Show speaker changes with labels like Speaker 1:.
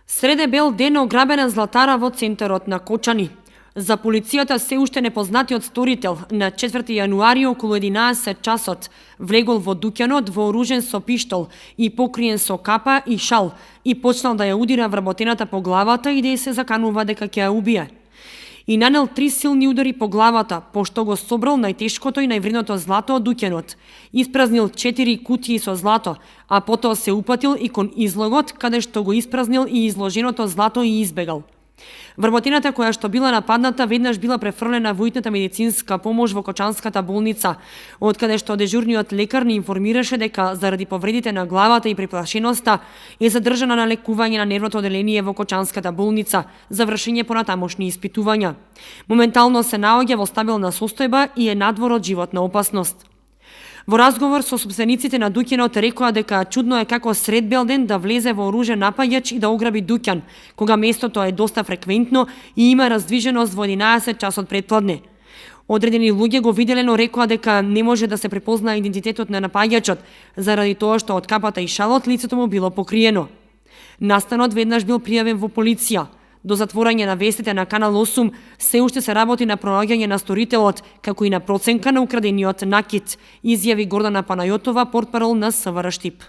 Speaker 1: Среде бел ден ограбена златара во центарот на Кочани. За полицијата се уште непознатиот сторител на 4 јануари околу 11 часот влегол во дуќанот вооружен со пиштол и покриен со капа и шал и почнал да ја удира вработената по главата и да ја се заканува дека ќе ја убие. И нанел 3 силни удари по главата, пошто го собрал најтешкото и највредното злато од дуќанот. Испразнил 4 кутии со злато, а потоа се упатил и кон излогот, каде што го испразнил и изложеното злато и избегал. Вработената која што била нападната веднаш била префрлена во итната медицинска помош во Кочанската болница, од каде што дежурниот лекар ни информираше дека заради повредите на главата и преплашеноста е задржана на лекување на нервното оделение во Кочанската болница за вршење понатамошни испитувања. Моментално се наоѓа во стабилна состојба и е надвор од животна опасност. Во разговор со собствениците на дуќанот рекоа дека чудно е како сред бел ден да влезе вооружен напаѓач и да ограби дуќан, кога местото е доста фреквентно и има раздвиженост во 11 часот предпладне. Одредени луѓе го виделе, но рекоа дека не може да се препознае идентитетот на напаѓачот, заради тоа што од капата и шалот лицето му било покриено. Настанот веднаш бил пријавен во полиција. До затворање на вестите на Канал 8 се уште се работи на пронаѓање на сторителот, како и на проценка на украдениот накит, изјави Гордана Панајотова, портпарол на СВР Штип.